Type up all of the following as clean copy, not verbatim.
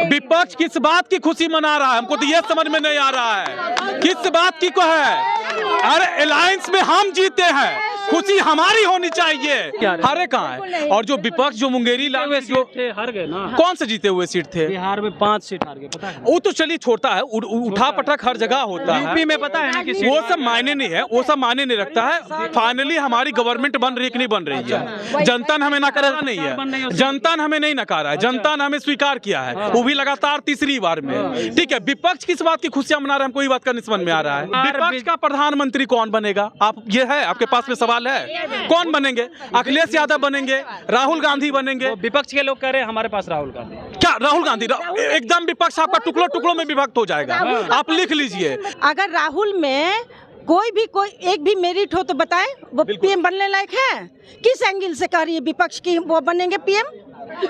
विपक्ष किस बात की खुशी मना रहा है, हमको तो ये समझ में नहीं आ रहा है किस बात की को है। अरे अलायंस में हम जीते हैं, खुशी हमारी होनी चाहिए। हारे कहाँ है? और जो विपक्ष जो मुंगेरी लाल जो थे हार गए ना, कौन से जीते हुए सीट थे? बिहार में 5 सीट हार गए, पता है? वो तो चलिए छोड़ता है, उठा पटक हर जगह होता है। यूपी में पता है ना कि वो सब मायने नहीं है, वो सब मायने नहीं रखता है। फाइनली हमारी गवर्नमेंट बन रही कि नहीं बन रही है, जनता ने हमें नकारा नहीं है, जनता ने हमें नहीं नकारा है, जनता ने हमें स्वीकार किया है, वो भी लगातार तीसरी बार में। ठीक है, विपक्ष किस बात की खुशियां मना रहे हैं, हमको ये बात का समझ में आ रहा है। विपक्ष का प्रधानमंत्री कौन बनेगा? आप ये है, आपके पास में सवाल है, कौन बनेंगे? अखिलेश यादव बनेंगे, राहुल गांधी बनेंगे? विपक्ष के लोग कह रहे हैं हमारे पास राहुल गांधी। क्या राहुल गांधी? एकदम विपक्ष आपका टुकड़ों टुकड़ों में विभक्त हो जाएगा, आप लिख लीजिए। अगर राहुल में कोई एक भी मेरिट हो तो बताएं, वो पीएम बनने लायक है? किस एंगल से कह रही है विपक्ष की वो बनेंगे पीएम?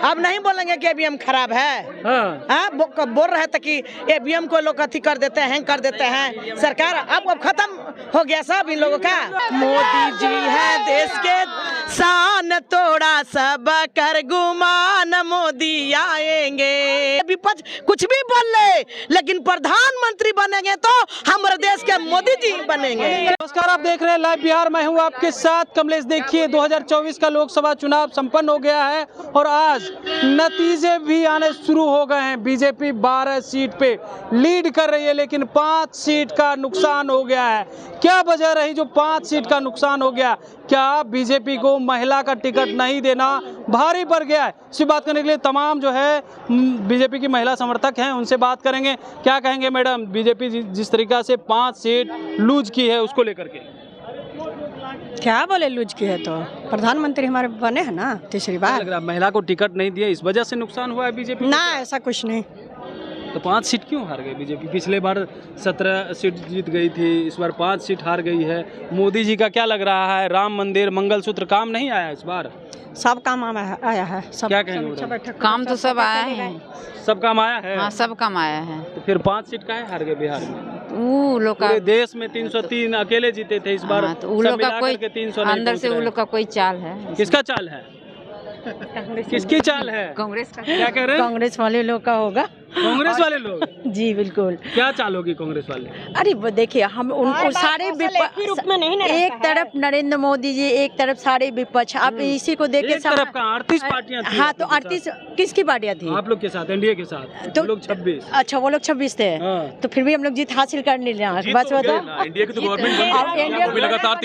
अब नहीं बोलेंगे कि ईवीएम खराब है। हाँ, बोल रहे थे कि ईवीएम को लोग अथी कर देते हैं, हैंग कर देते हैं। सरकार अब खत्म हो गया सब इन लोगों का। मोदी जी है देश के शान, तोड़ा सब कर गुमान, मोदी आएंगे। विपक्ष कुछ भी बोल ले, लेकिन प्रधानमंत्री बनेंगे तो हमारे देश के मोदी जी बनेंगे। नमस्कार, आप देख रहे हैं लाइव बिहार, मैं हूं आपके साथ कमलेश। देखिए 2024 का लोकसभा चुनाव संपन्न हो गया है और आज नतीजे भी आने शुरू हो गए हैं। बीजेपी 12 सीट पे लीड कर रही है, लेकिन 5 सीट का नुकसान हो गया है। क्या वजह रही जो 5 सीट का नुकसान हो गया? क्या बीजेपी को महिला का टिकट नहीं देना भारी पड़ गया है? इसी बात करने के लिए तमाम जो है बीजेपी की महिला समर्थक हैं, उनसे बात करेंगे। क्या कहेंगे मैडम, बीजेपी जिस तरीका से 5 सीट लूज की है उसको लेकर के? क्या बोले लूज की है? तो प्रधानमंत्री हमारे बने हैं ना तीसरी बार। लग रहा है महिला को टिकट नहीं दिया, इस वजह से नुकसान हुआ है बीजेपी? ना, ऐसा कुछ नहीं। तो 5 सीट क्यों हार गई बीजेपी? पिछले बार 17 सीट जीत गई थी, इस बार 5 सीट हार गई है। मोदी जी का क्या लग रहा है, राम मंदिर मंगलसूत्र काम नहीं आया इस बार? सब काम आया है। सब क्या कहेंगे? काम तो सब आया है, सब काम आया है। हाँ सब काम आया है। तो फिर 5 सीट काहे हार गए बिहार में? वो लोग का देश में 303 अकेले जीते थे, इस बार तो वो लोग का कोई 300 अंदर से वो लोग का कोई चाल है। किसका चाल है? किसकी चाल है? कांग्रेस का। क्या कह रहे हैं? कांग्रेस वाले लोग का होगा। कांग्रेस वाले लोग? जी बिल्कुल। क्या चाल होगी कांग्रेस वाले? अरे वो देखिए, हम उनको सारे रूप में नहीं, एक तरफ नरेंद्र मोदी जी, एक तरफ सारे विपक्ष। आप इसी को देख के एक तरफ का 38 पार्टियां थी। हाँ, तो 38 किसकी पार्टियां थी? आप लोग के साथ, एनडीए के साथ। तो लोग 26। अच्छा, वो लोग 26 थे। तो फिर भी हम लोग जीत हासिल कर लिया। बस वो तो एनडीए की तो गवर्नमेंट बन गई, वो भी लगातार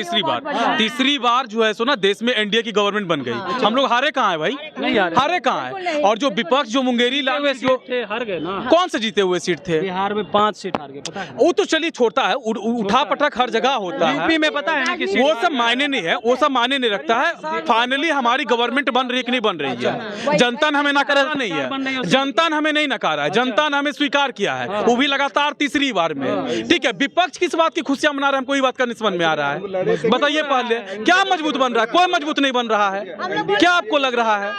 तीसरी बार जो है सो ना देश में एनडीए की गवर्नमेंट बन गई। हम लोग हारे कहाँ है भाई? नहीं हारे कहाँ है? और जो विपक्ष जो मुंगेरी लाल जो थे हार गए ना, कौन से जीते हुए सीट थे? बिहार में 5 सीट हार गए, पता है? वो तो चलिए छोड़ता है, उठा पटक हर जगह होता है। यूपी में पता है ना कि वो सब मायने नहीं है, वो सब मायने नहीं रखता है। फाइनली हमारी गवर्नमेंट बन रही कि नहीं बन रही है, जनता ने हमें नकारा नहीं है, जनता ने हमें नहीं नकारा है, जनता ने हमें स्वीकार किया है, वो भी लगातार तीसरी बार में। ठीक है, विपक्ष किस बात की खुशियां मना रहे हैं, हमको ये बात का समझ में आ रहा है। बताइए पहले क्या मजबूत बन रहा है? कोई मजबूत नहीं बन रहा है। क्या आपको लग रहा है?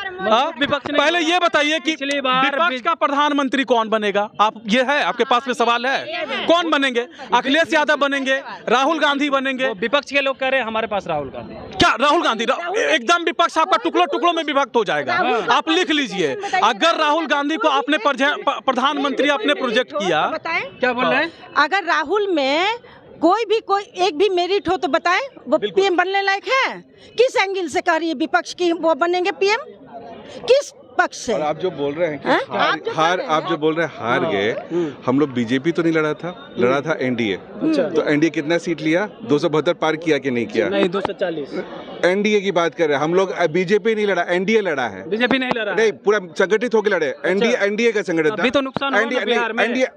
विपक्ष पहले ये बताइए कि विपक्ष का प्रधानमंत्री कौन बनेगा? आप ये है, आपके पास में सवाल है, कौन बनेंगे? अखिलेश यादव बनेंगे, राहुल गांधी बनेंगे? विपक्ष के लोग कह रहे हैं हमारे पास राहुल गांधी। क्या राहुल गांधी? एकदम विपक्ष आपका टुकड़ों टुकड़ों में विभक्त हो जाएगा, आप लिख लीजिए। अगर राहुल गांधी को आपने प्रधानमंत्री आपने प्रोजेक्ट किया, क्या बोल रहे हैं? अगर राहुल में कोई एक भी मेरिट हो तो बताएं, वो पीएम बनने लायक है? किस एंगल से कह रही है विपक्ष की वो बनेंगे पीएम? किस पक्ष से? और आप जो बोल रहे हैं कि आप जो बोल रहे हैं हार गए, हम लोग बीजेपी तो नहीं लड़ा था एनडीए। तो एनडीए कितना सीट लिया? 272 पार किया कि नहीं किया? नहीं, 240। एनडीए की बात कर रहे हैं हम लोग, बीजेपी नहीं लड़ा, एनडीए लड़ा है। बीजेपी नहीं लड़ा, नहीं पूरा संगठित होकर लड़े। एनडीए का संगठन था। अभी तो नुकसान हुआ बिहार में। एनडीए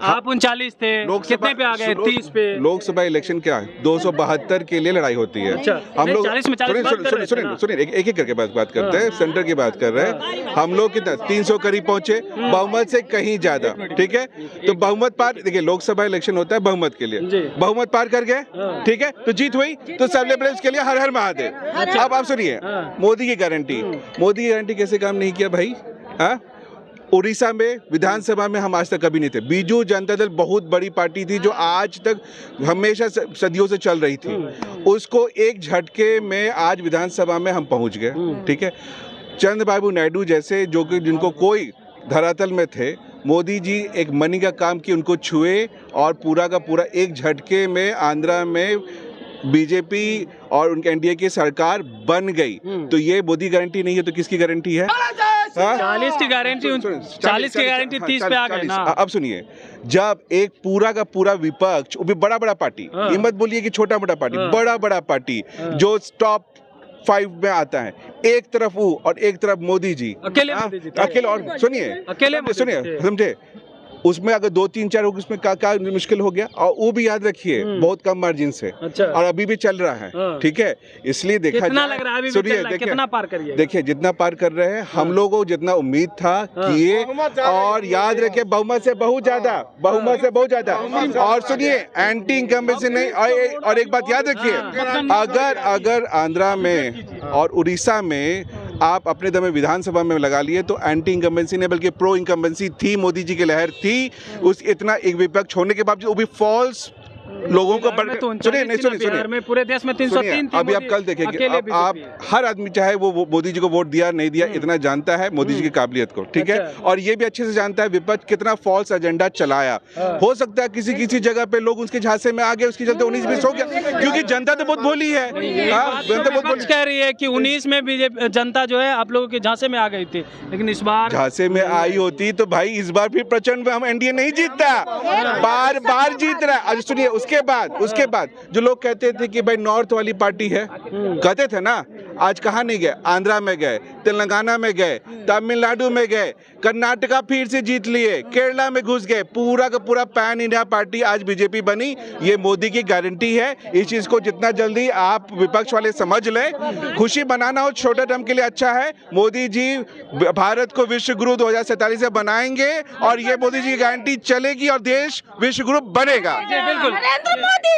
आप 39 थे, कितने पे आ गए? 30 पे। लोकसभा इलेक्शन क्या है? 272 के लिए लड़ाई होती है। हम लोग सुनिए एक एक करके बात करते हैं। सेंटर की बात कर रहे हैं हम लोग। कितना 300 करीब पहुंचे, बहुमत से कहीं ज्यादा। ठीक है, तो बहुमत पार, देखिए लोकसभा इलेक्शन होता है बहुमत के लिए, बहुमत पार कर गए। ठीक है, तो जीत हुई, तो सेलिब्रेट के लिए हर हर महादेव। अब आप सुनिए, मोदी की गारंटी कैसे काम नहीं किया भाई? उड़ीसा में विधानसभा में हम आज तक कभी नहीं थे। बीजू जनता दल बहुत बड़ी पार्टी थी जो आज तक हमेशा सदियों से चल रही थी, उसको एक झटके में आज विधानसभा में हम पहुंच गए। ठीक है, चंद्रबाबू नायडू जैसे जो कि जिनको कोई धरातल में थे, मोदी जी एक मनी का काम किए, उनको छुए और पूरा का पूरा एक झटके में आंध्रा में बीजेपी और उनके एनडीए की सरकार बन गई। तो ये मोदी गारंटी नहीं है तो किसकी गारंटी है? 40 की गारंटी 40 की गारंटी 30 पे आ गए ना। अब सुनिए, जब एक पूरा का पूरा विपक्ष, वो भी बड़ा बड़ा पार्टी, ये मत बोलिए कि छोटा मोटा पार्टी, बड़ा बड़ा पार्टी जो टॉप 5 में आता है, एक तरफ वो और एक तरफ मोदी जी, अकेले और सुनिए समझे, उसमें अगर 2-3-4 हो उसमें क्या मुश्किल हो गया, और वो भी याद रखिए बहुत कम मार्जिन से। अच्छा। और अभी भी चल रहा है। ठीक है, इसलिए देखा जाए, सुनिए देखिए जितना पार कर रहे हैं, हम लोगों को जितना उम्मीद था किए, और याद रखिए बहुमत से बहुत ज्यादा। और सुनिए एंटी इनकम्बेंसी नहीं, और एक बात याद रखिए, अगर आंध्रा में और उड़ीसा में आप अपने दम में विधानसभा में लगा लिए तो एंटी इनकम्बेंसी नहीं बल्कि प्रो इनकम्बेंसी थी, मोदी जी की लहर थी। उस इतना एक विपक्ष होने के बावजूद वो भी फॉल्स लोगों को सुनिए पूरे देश में 303 अभी आप कल देखेंगे, आप हर आदमी चाहे वो मोदी जी को वोट दिया नहीं दिया इतना जानता है मोदी जी की काबिलियत को। ठीक है, और ये भी अच्छे से जानता है विपक्ष कितना फॉल्स एजेंडा चलाया। हो सकता है किसी जगह पे लोग उसके झांसे में आ गए, उसके चलते 19-20 हो गया, क्योंकि जनता तो बहुत भोली है। जनता बहुत कह रही है कि 19 में भी जनता जो है आप लोगों के झांसे में आ गई थी, लेकिन इस बार झांसे में आई होती तो भाई इस बार फिर प्रचंड में हम एनडीए नहीं जीतता, बार जीत रहा है। सुनिए उसके बाद जो लोग कहते थे कि भाई नॉर्थ वाली पार्टी है, कहते थे ना, आज कहाँ नहीं गए? आंध्रा में गए, तेलंगाना में गए, तमिलनाडु में गए, कर्नाटका फिर से जीत लिए, केरला में घुस गए, पूरा का पूरा पैन इंडिया पार्टी आज बीजेपी बनी। ये मोदी की गारंटी है। इस चीज को जितना जल्दी आप विपक्ष वाले समझ लें, खुशी बनाना हो छोटे टर्म के लिए अच्छा है। मोदी जी भारत को विश्व गुरु 2047 से बनाएंगे और ये मोदी जी की गारंटी चलेगी और देश विश्व गुरु बनेगा। बिल्कुल।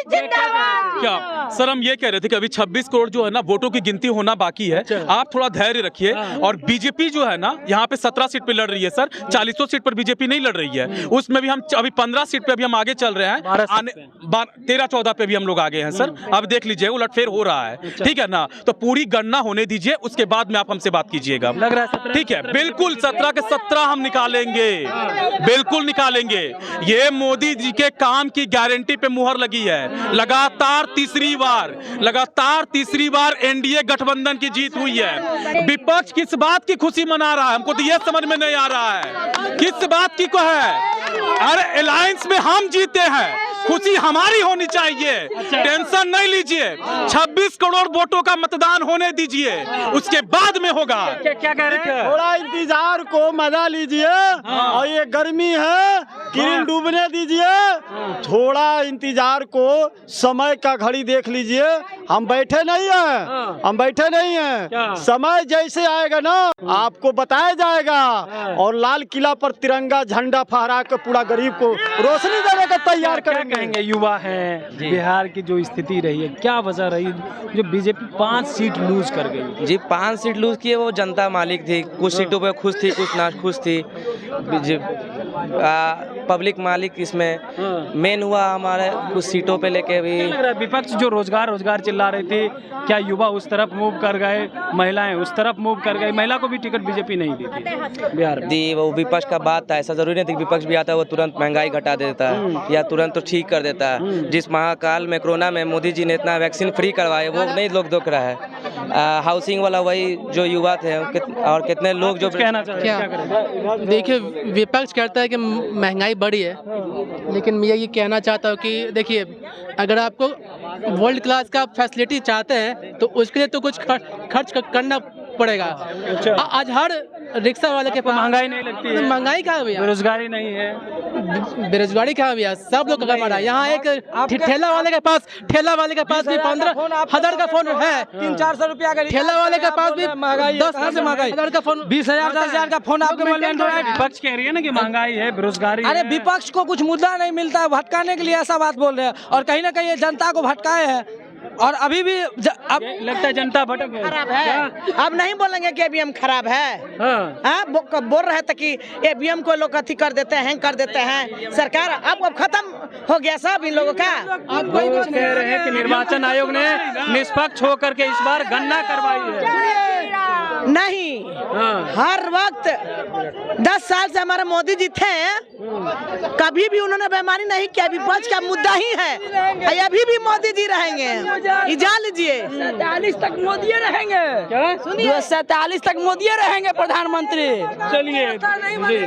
क्या सर, हम ये कह रहे थे कि अभी 26 करोड़ जो है ना वोटों की गिनती होना बाकी है। आप थोड़ा धैर्य रखिए। और बीजेपी जो है ना यहाँ पे 17 सीट पे लड़ रही है सर, 40 सीट पर बीजेपी नहीं लड़ रही है। उसमें भी हम अभी 15 सीट पे अभी हम आगे चल रहे हैं, 13-14 पे भी हम लोग आगे हैं सर। अब देख लीजिए उलटफेर हो रहा है, ठीक है ना। तो पूरी गणना होने दीजिए, उसके बाद में आप हमसे बात कीजिएगा, ठीक है? बिल्कुल 17 के 17 हम निकालेंगे, बिल्कुल निकालेंगे। ये मोदी जी के काम की गारंटी पे मुहर लगी है। लगातार तीसरी बार एनडीए गठबंधन की जीत हुई है। विपक्ष किस बात की खुशी मना रहा है, हमको तो ये समझ में नहीं आ रहा है किस बात की को है। अरे अलायंस में हम जीते हैं, खुशी हमारी होनी चाहिए। टेंशन नहीं लीजिए, 26 करोड़ वोटों का मतदान होने दीजिए, उसके बाद में होगा। क्या कह रहे हैं? थोड़ा इंतजार को मजा लीजिए, और ये गर्मी है किरण डूबने दीजिए। थोड़ा इंतजार को, समय का घड़ी देख लीजिए। हम बैठे नहीं हैं, समय जैसे आएगा ना आपको बताया जाएगा। और लाल किला पर तिरंगा झंडा फहरा कर पूरा गरीब को रोशनी देने का तैयार करेंगे। कहेंगे युवा हैं, बिहार की जो स्थिति रही है, क्या वजह रही जो बीजेपी 5 सीट लूज कर गई? जी 5 सीट लूज किए, वो जनता मालिक थी। कुछ सीटों पे खुश थी, कुछ ना खुश थी। पब्लिक मालिक इसमें मेन हुआ हमारे कुछ सीटों पे लेके भी। विपक्ष जो रोजगार चिल्ला रही थी, क्या युवा उस तरफ मूव कर गए, महिलाएं उस तरफ मूव कर गई? महिला को भी टिकट बीजेपी नहीं दी थी बिहार में। दी वो विपक्ष का बात था, ऐसा जरूरी नहीं थी विपक्ष भी आता है वो तुरंत महंगाई घटा देता है या तुरंत तो ठीक कर देता है। जिस महाकाल में कोरोना में मोदी जी ने इतना वैक्सीन फ्री करवाए, वो नहीं लोग दुख रहा है। हाउसिंग वाला वही जो युवा थे और कितने लोग जो कहना चाहते हैं। देखिए विपक्ष कहता है कि महंगाई बढ़ी है, लेकिन मैं ये कहना चाहता हूँ कि देखिए अगर आपको वर्ल्ड क्लास का फैसिलिटी चाहते हैं तो उसके लिए तो कुछ खर्च करना पड़ेगा। आज हर रिक्शा वाले के पास महंगाई नहीं लगती है। महंगाई कहाँ भैया? बेरोजगारी नहीं है। बेरोजगारी कहाँ भैया? सब लोग कमा रहा है। यहाँ एक ठेला वाले के पास भी 15,000 का फोन है, 300-400 रुपया का। ठेला वाले के पास भी 10,000 का फोन, 20,000-10,000 का फोन आपको विपक्ष कह रही है ना कि महंगाई है, बेरोजगारी। अरे विपक्ष को कुछ मुद्दा नहीं मिलता है, भटकाने के लिए ऐसा बात बोल रहे हैं, और कहीं ना कहीं ये जनता को भटकाए हैं। और अभी भी अब लगता है जनता भटक गई। खराब है। अब नहीं बोलेंगे कि ईवीएम खराब है। बोल रहे थे कि ईवीएम को लोग अथी कर देते हैं, हैंग कर देते हैं। सरकार अब खत्म हो गया सब इन लोगों का। अब कह रहे हैं कि निर्वाचन आयोग ने निष्पक्ष होकर के इस बार गणना करवाई है। नहीं, हर वक्त 10 साल से हमारे मोदी जी थे, कभी भी उन्होंने बेईमानी नहीं किया। विपक्ष का मुद्दा ही है, अभी भी मोदी जी रहेंगे। जान लीजिए 47 तक मोदी रहेंगे। 47 तक मोदी रहेंगे प्रधानमंत्री। चलिए,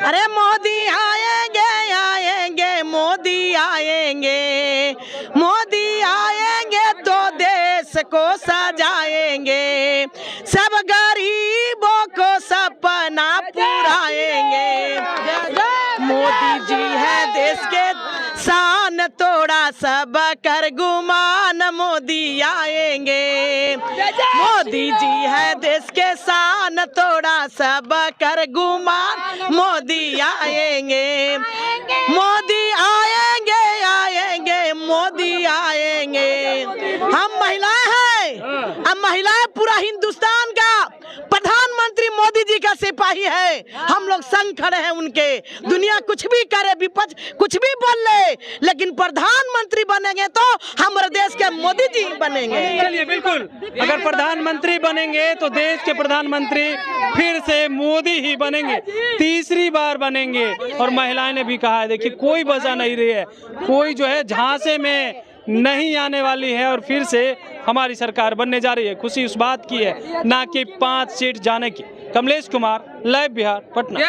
अरे मोदी आएंगे आएंगे मोदी आएंगे, मोदी आएंगे तो देश को सजाएंगे, सब गरीबों को सपना पुराएंगे। मोदी जी है देश के शान, तोड़ा सब कर गुमान, मोदी आएंगे। मोदी जी है देश के शान, तोड़ा सब कर गुमान, मोदी आएंगे। मोदी आएंगे आएंगे मोदी आएंगे। हम महिलाएं हैं, अब महिलाएं पूरा हिंदुस्तान का प्रधानमंत्री मोदी जी का सिपाही है। हम लोग संग खड़े हैं उनके। दुनिया कुछ भी करे, विपक्ष कुछ भी बोल ले, लेकिन प्रधानमंत्री बनेंगे तो हमारे देश के मोदी जी बनेंगे। चलिए, बिल्कुल, अगर प्रधानमंत्री बनेंगे तो देश के प्रधानमंत्री फिर से मोदी ही बनेंगे, तीसरी बार बनेंगे। और महिलाएं ने भी कहा है, देखिए कोई वजह नहीं रही है, कोई जो है झांसे में नहीं आने वाली है और फिर से हमारी सरकार बनने जा रही है। खुशी उस बात की है, ना कि 5 सीट जाने की। कमलेश कुमार, लाइव बिहार, पटना।